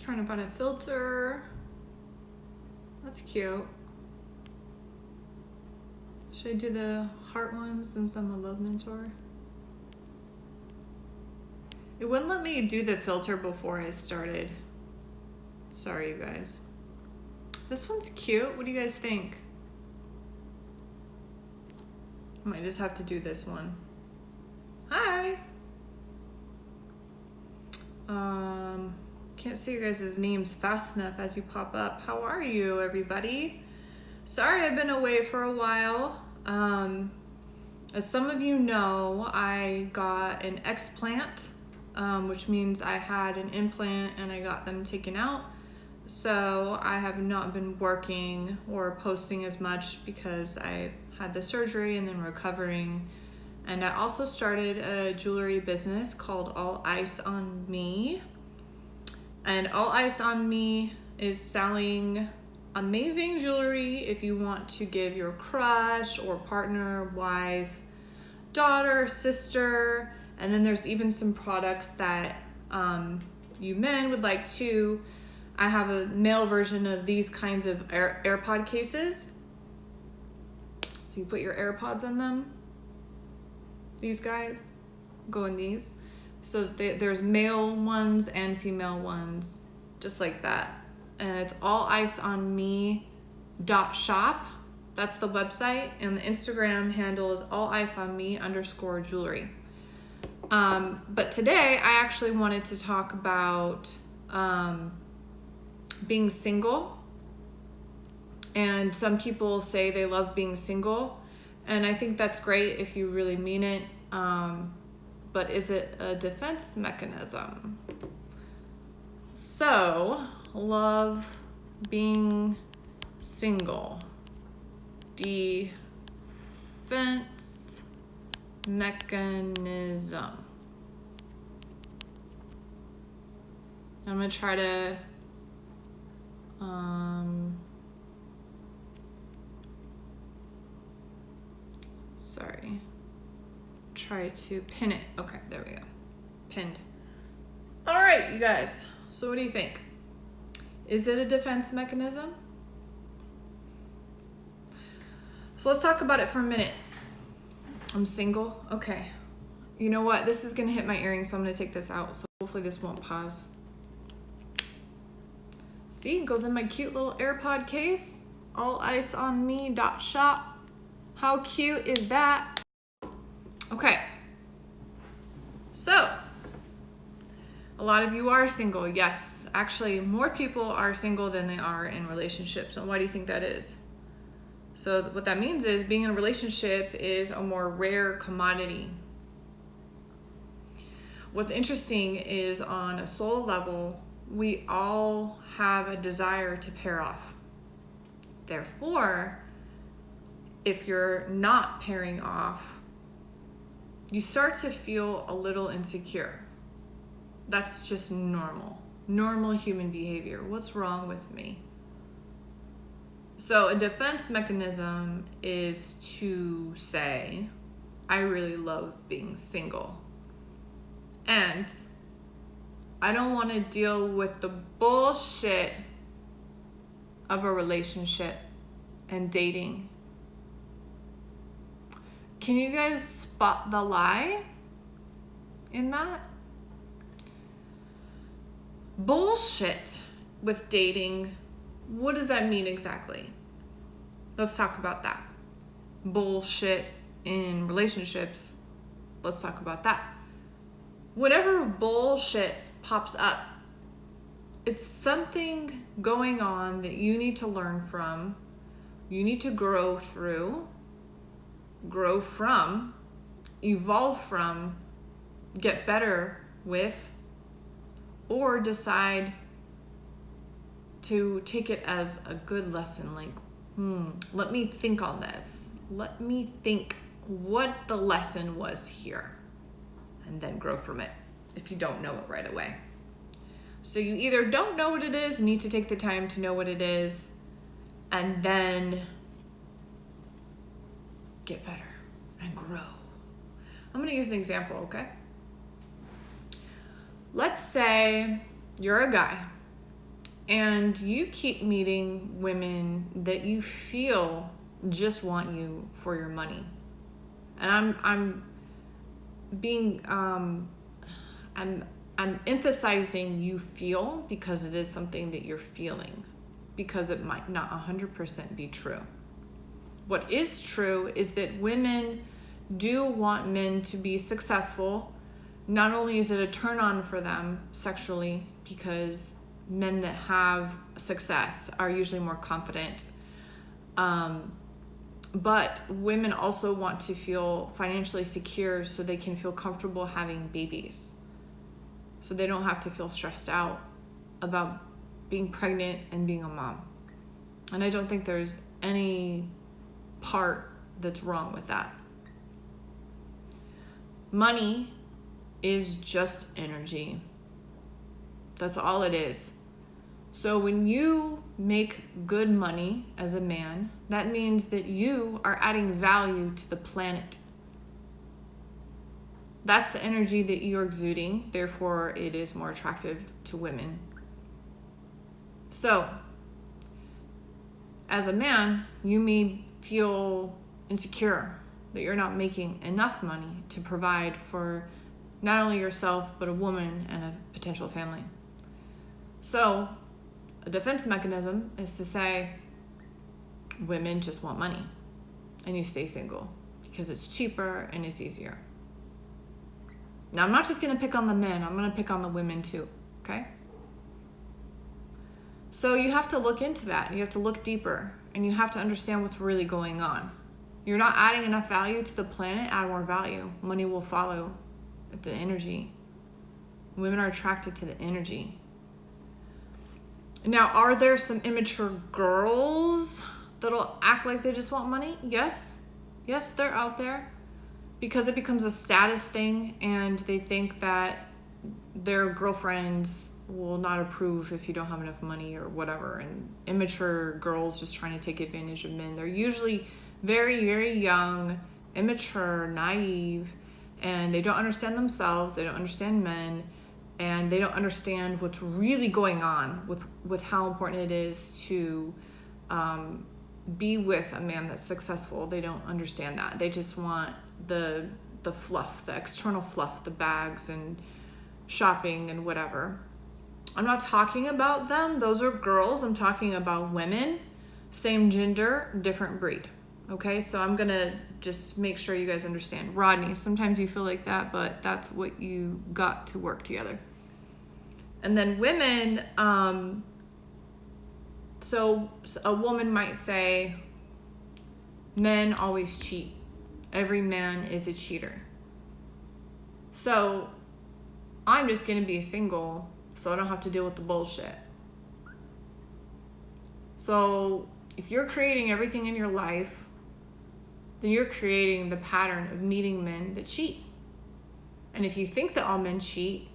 Trying to find a filter. That's cute. Should I do the heart ones since I'm a love mentor? It wouldn't let me do the filter before I started. Sorry, you guys. This one's cute. What do you guys think? I might just have to do this one. Hi. Can't see your guys' names fast enough as you pop up. How are you, everybody? Sorry I've been away for a while. As some of you know, I got an explant, which means I had an implant and I got them taken out. So I have not been working or posting as much because I had the surgery and then recovering. And I also started a jewelry business called All Ice on Me. And All Ice on Me is selling amazing jewelry if you want to give your crush or partner, wife, daughter, sister. And then there's even some products that you men would like too. I have a male version of these kinds of AirPod cases. So you put your AirPods in them. These guys go in these. So there's male ones and female ones, just like that. And it's alliceonme.shop. That's the website. And the Instagram handle is alliceonme_jewelry. But today I actually wanted to talk about being single. And some people say they love being single. And I think that's great if you really mean it. But is it a defense mechanism? So, love being single. Defense mechanism. I'm gonna try to try to pin it. Okay, there we go. Pinned. All right, you guys. So what do you think? Is it a defense mechanism? So let's talk about it for a minute. I'm single. Okay. You know what? This is going to hit my earring, so I'm going to take this out. So hopefully this won't pause. See, it goes in my cute little AirPod case. Alliceonme.shop. How cute is that? Okay. So, a lot of you are single. Yes. Actually, more people are single than they are in relationships. And why do you think that is? So what that means is being in a relationship is a more rare commodity. What's interesting is on a soul level, we all have a desire to pair off. Therefore, if you're not pairing off, you start to feel a little insecure. That's just normal human behavior. What's wrong with me? So a defense mechanism is to say, I really love being single. And I don't want to deal with the bullshit of a relationship and dating. Can you guys spot the lie in that? Bullshit with dating. What does that mean exactly? Let's talk about that. Bullshit in relationships. Let's talk about that. Whenever bullshit pops up, it's something going on that you need to learn from, you need to grow through, grow from, evolve from, get better with, or decide to take it as a good lesson, like, let me think on this. Let me think what the lesson was here, and then grow from it if you don't know it right away. So you either don't know what it is, need to take the time to know what it is, and then get better and grow. I'm gonna use an example, okay? Let's say you're a guy And you keep meeting women that you feel just want you for your money. And I'm being I'm emphasizing you feel, because it is something that you're feeling, because it might not 100% be true. What is true is that women do want men to be successful. Not only is it a turn on for them sexually, because men that have success are usually more confident, but women also want to feel financially secure so they can feel comfortable having babies, so they don't have to feel stressed out about being pregnant and being a mom. And I don't think there's any part that's wrong with that. Money is just energy. That's all it is. So when you make good money as a man, that means that you are adding value to the planet. That's the energy that you're exuding, therefore it is more attractive to women. So, as a man, you may feel insecure that you're not making enough money to provide for not only yourself, but a woman and a potential family. So, a defense mechanism is to say, women just want money, and you stay single because it's cheaper and it's easier. Now, I'm not just going to pick on the men, I'm going to pick on the women too, okay? So you have to look into that. You have to look deeper, and you have to understand what's really going on. You're not adding enough value to the planet, add more value. Money will follow the energy. Women are attracted to the energy. Now, are there some immature girls that'll act like they just want money? Yes. Yes, they're out there. Because it becomes a status thing, and they think that their girlfriends will not approve if you don't have enough money or whatever. And immature girls just trying to take advantage of men. They're usually very, very young, immature, naive, and they don't understand themselves. They don't understand men. And they don't understand what's really going on with how important it is to be with a man that's successful. They don't understand that. They just want the fluff, the external fluff, the bags and shopping and whatever. I'm not talking about them. Those are girls. I'm talking about women, same gender, different breed. Okay, so I'm gonna just make sure you guys understand. Rodney, sometimes you feel like that, but that's what you got to work together. And then women, so a woman might say, men always cheat. Every man is a cheater. So I'm just gonna be single so I don't have to deal with the bullshit. So if you're creating everything in your life, then you're creating the pattern of meeting men that cheat. And if you think that all men cheat,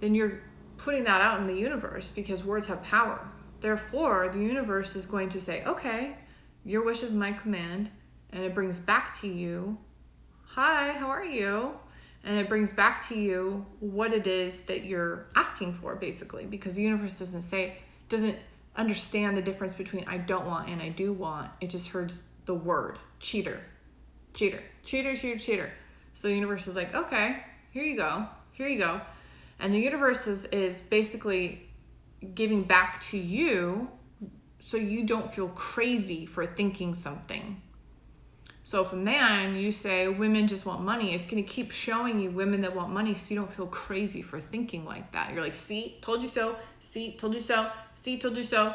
then you're putting that out in the universe, because words have power. Therefore, the universe is going to say, okay, your wish is my command, and it brings back to you, hi, how are you? And it brings back to you what it is that you're asking for, basically, because the universe doesn't understand the difference between I don't want and I do want. It just heard the word cheater, cheater, cheater, cheater, cheater. So the universe is like, okay, here you go. And the universe is basically giving back to you so you don't feel crazy for thinking something. So if a man, you say women just want money, it's going to keep showing you women that want money so you don't feel crazy for thinking like that. You're like, see, told you so, see, told you so, see, told you so.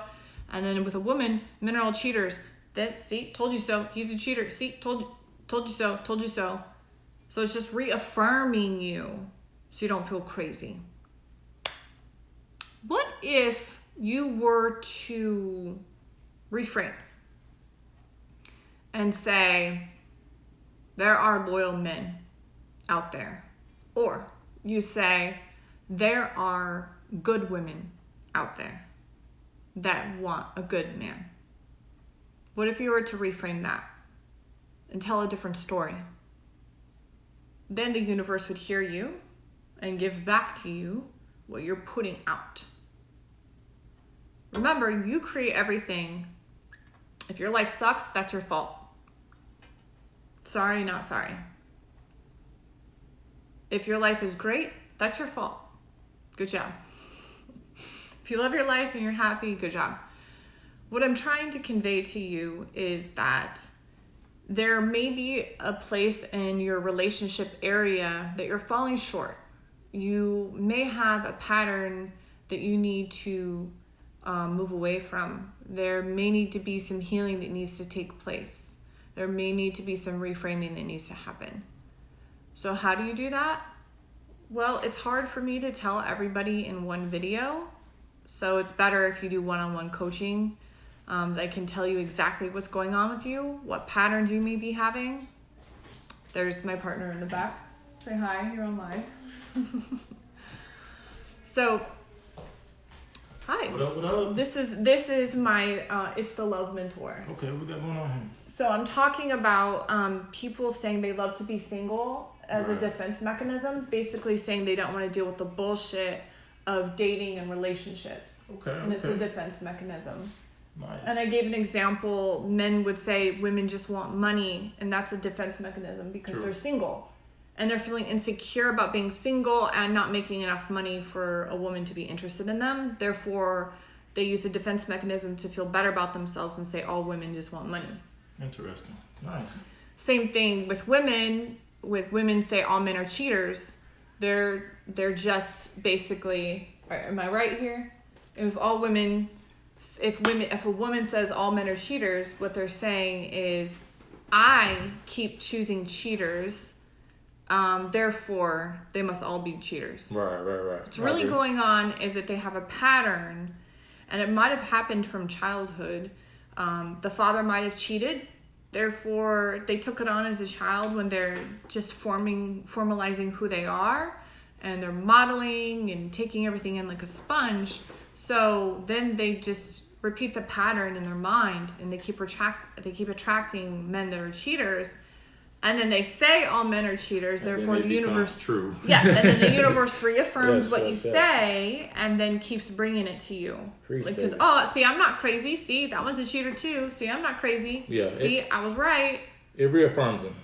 And then with a woman, men are all cheaters. Then, see, told you so, he's a cheater. See, told you so, told you so. So it's just reaffirming you so you don't feel crazy. What if you were to reframe and say, there are loyal men out there? Or you say, there are good women out there that want a good man. What if you were to reframe that and tell a different story? Then the universe would hear you and give back to you what you're putting out. Remember, you create everything. If your life sucks, that's your fault. Sorry, not sorry. If your life is great, that's your fault. Good job. If you love your life and you're happy, good job. What I'm trying to convey to you is that there may be a place in your relationship area that you're falling short. You may have a pattern that you need to move away from. There may need to be some healing that needs to take place. There may need to be some reframing that needs to happen. So how do you do that? Well, it's hard for me to tell everybody in one video. So it's better if you do one-on-one coaching. I can tell you exactly what's going on with you, what patterns you may be having. There's my partner in the back. Say hi, you're on live. So, hi. What up, what up? This is my, it's the Love Mentor. Okay, what we got going on here? So I'm talking about people saying they love to be single as a defense mechanism, basically saying they don't want to deal with the bullshit of dating and relationships. Okay, and it's a defense mechanism. Nice. And I gave an example. Men would say women just want money, and that's a defense mechanism because they're single. And they're feeling insecure about being single and not making enough money for a woman to be interested in them. Therefore, they use a defense mechanism to feel better about themselves and say all women just want money. Interesting. Nice. Same thing with women. With women say all men are cheaters. They're just basically, am I right here? If a woman says all men are cheaters, what they're saying is I keep choosing cheaters. Therefore, they must all be cheaters. Right. What's really going on is that they have a pattern, and it might have happened from childhood. The father might have cheated. Therefore, they took it on as a child when they're just formalizing who they are, and they're modeling and taking everything in like a sponge. So then they just repeat the pattern in their mind, and they keep attracting men that are cheaters. And then they say all men are cheaters, and therefore the universe true. Yes, and then the universe reaffirms what you say, and then keeps bringing it to you. Because see, I'm not crazy. See, that one's a cheater too. See, I'm not crazy. Yeah. See, I was right. It reaffirms them.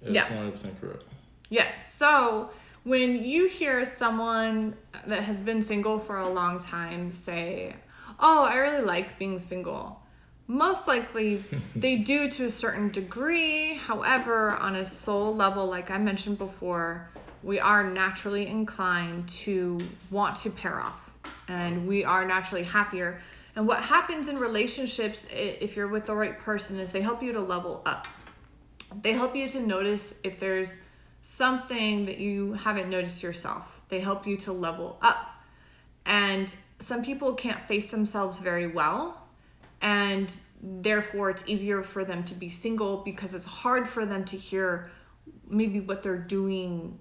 It's 100% correct. Yes. So when you hear someone that has been single for a long time say, "Oh, I really like being single," most likely they do to a certain degree. However, on a soul level, like I mentioned before, we are naturally inclined to want to pair off, and we are naturally happier. And what happens in relationships, if you're with the right person, is they help you to level up. They help you to notice if there's something that you haven't noticed yourself. They help you to level up. And some people can't face themselves very well, and therefore it's easier for them to be single because it's hard for them to hear maybe what they're doing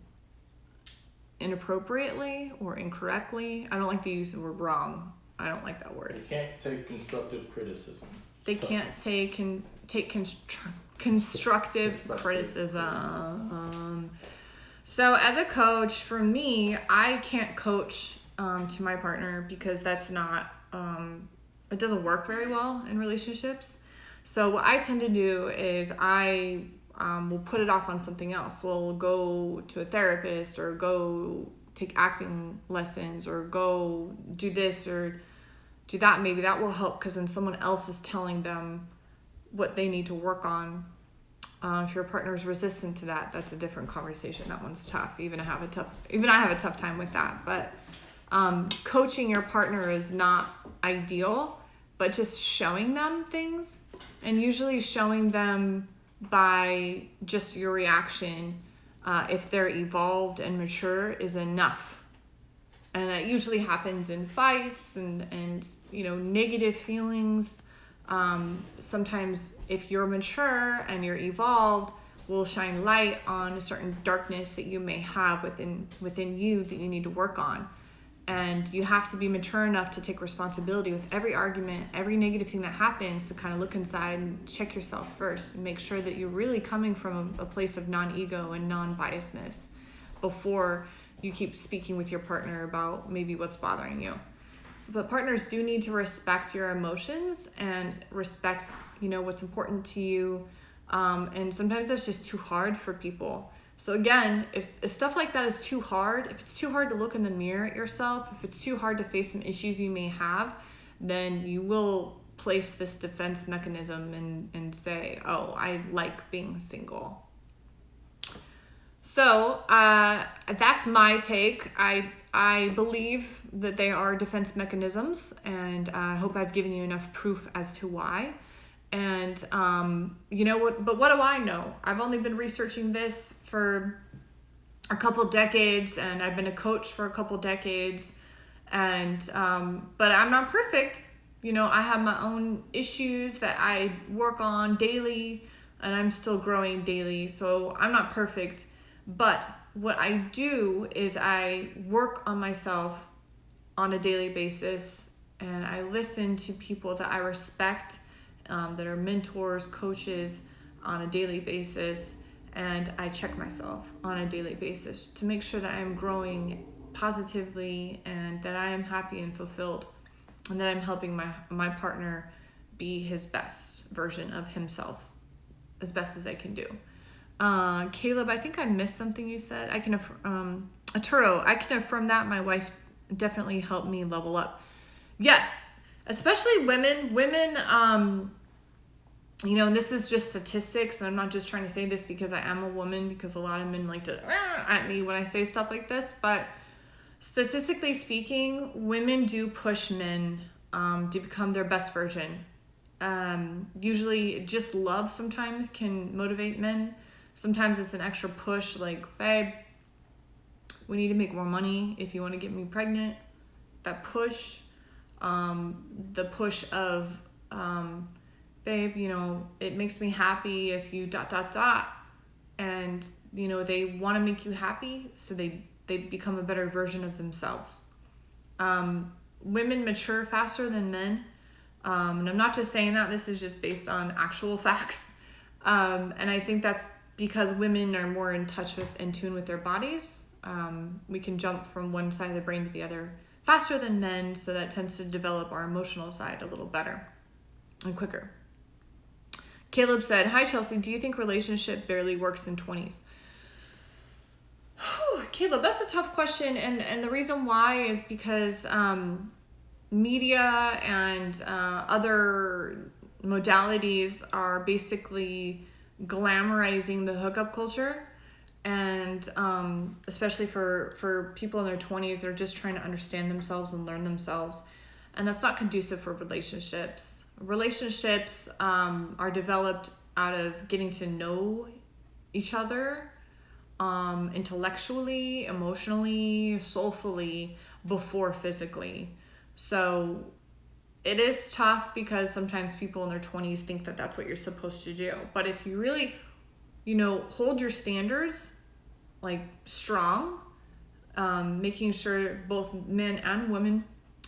inappropriately or incorrectly. I don't like to use the word wrong. I don't like that word. They can't take constructive criticism. They can't say take constructive criticism. So as a coach, for me, I can't coach to my partner because that's not it doesn't work very well in relationships. So what I tend to do is I will put it off on something else. We'll go to a therapist, or go take acting lessons, or go do this or do that. Maybe that will help, because then someone else is telling them what they need to work on. If your partner is resistant to that, that's a different conversation. That one's tough. Even I have a tough time with that. But coaching your partner is not ideal, but just showing them things, and usually showing them by just your reaction, if they're evolved and mature, is enough. And that usually happens in fights and negative feelings. Sometimes if you're mature and you're evolved, will shine light on a certain darkness that you may have within you that you need to work on. And you have to be mature enough to take responsibility with every argument, every negative thing that happens, to kind of look inside and check yourself first and make sure that you're really coming from a place of non-ego and non-biasness before you keep speaking with your partner about maybe what's bothering you. but partners do need to respect your emotions and respect, what's important to you. And sometimes that's just too hard for people. So again, if stuff like that is too hard, if it's too hard to look in the mirror at yourself, if it's too hard to face some issues you may have, then you will place this defense mechanism and say, oh, I like being single. So that's my take. I believe that they are defense mechanisms, and I hope I've given you enough proof as to why. And but what do I know? I've only been researching this for a couple decades, and I've been a coach for a couple decades, and but I'm not perfect. I have my own issues that I work on daily, and I'm still growing daily, so I'm not perfect. But what I do is I work on myself on a daily basis, and I listen to people that I respect, that are mentors, coaches, on a daily basis, and I check myself on a daily basis to make sure that I'm growing positively and that I am happy and fulfilled, and that I'm helping my partner be his best version of himself as best as I can do. Caleb, I think I missed something you said. Arturo, I can affirm that my wife definitely helped me level up. Yes, especially women, and this is just statistics, and I'm not just trying to say this because I am a woman, because a lot of men like to at me when I say stuff like this, but statistically speaking, women do push men to become their best version. Usually just love sometimes can motivate men. Sometimes it's an extra push, like, babe, we need to make more money if you want to get me pregnant. That push, the push of, babe, it makes me happy if you ... And, they want to make you happy, so they become a better version of themselves. Women mature faster than men. And I'm not just saying that, this is just based on actual facts. And I think that's because women are more in tune with their bodies. We can jump from one side of the brain to the other faster than men, so that tends to develop our emotional side a little better and quicker. Caleb said, hi Chelsea, do you think relationship barely works in 20s? Caleb, that's a tough question, and the reason why is because media and other modalities are basically glamorizing the hookup culture, and especially for people in their 20s, they're just trying to understand themselves and learn themselves, and that's not conducive for relationships. Relationships are developed out of getting to know each other intellectually, emotionally, soulfully, before physically. So it is tough because sometimes people in their 20s think that that's what you're supposed to do. But if you really, hold your standards like strong, making sure both men and women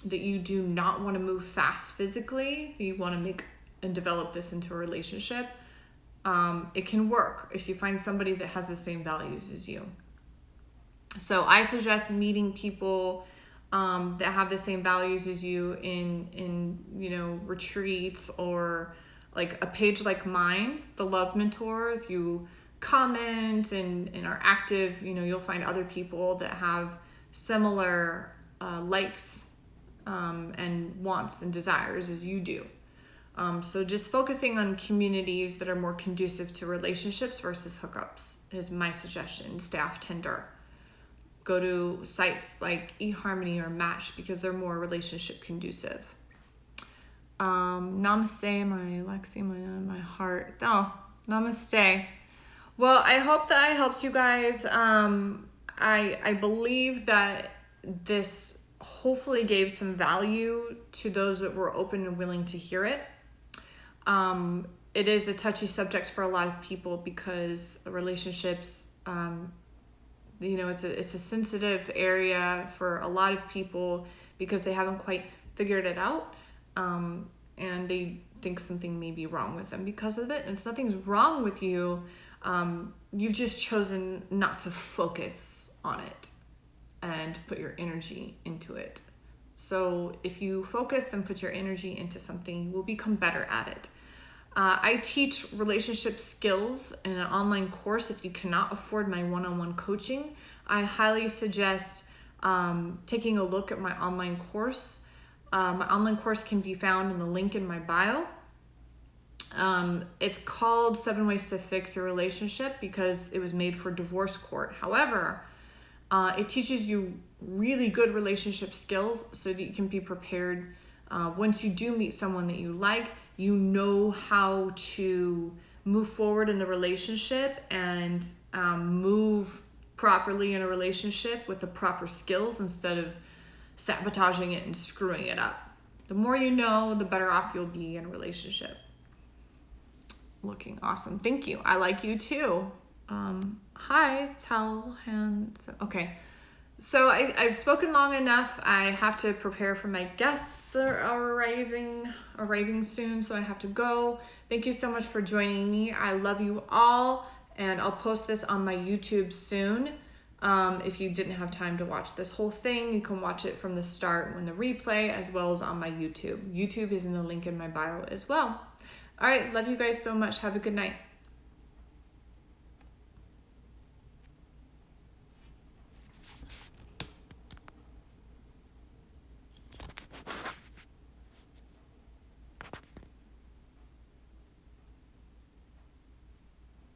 that you do not want to move fast physically, you want to make and develop this into a relationship, it can work if you find somebody that has the same values as you. So I suggest meeting people that have the same values as you in retreats, or like a page like mine, the Love Mentor. If you comment and are active, you'll find other people that have similar likes and wants and desires as you do. So just focusing on communities that are more conducive to relationships versus hookups is my suggestion. Stay off Tinder. Go to sites like eHarmony or Match because they're more relationship conducive. Namaste, my Lexi, my heart. Oh, namaste. Well, I hope that I helped you guys. I believe that this hopefully gave some value to those that were open and willing to hear it. It is a touchy subject for a lot of people because relationships, it's a sensitive area for a lot of people because they haven't quite figured it out, and they think something may be wrong with them because of it. And nothing's wrong with you. You've just chosen not to focus on it and put your energy into it. So if you focus and put your energy into something, you will become better at it. I teach relationship skills in an online course. If you cannot afford my one-on-one coaching, I highly suggest taking a look at my online course. My online course can be found in the link in my bio. It's called 7 Ways to Fix Your Relationship because it was made for divorce court. However, it teaches you really good relationship skills so that you can be prepared once you do meet someone that you like. You know how to move forward in the relationship and move properly in a relationship with the proper skills instead of sabotaging it and screwing it up. The more you know, the better off you'll be in a relationship. Looking awesome. Thank you. I like you too. Hi, tell hands. Okay. So I've spoken long enough. I have to prepare for my guests that are arriving soon, so I have to go. Thank you so much for joining me. I love you all, and I'll post this on my YouTube soon. If you didn't have time to watch this whole thing, you can watch it from the start when the replay, as well as on my YouTube. YouTube is in the link in my bio as well. All right, love you guys so much. Have a good night.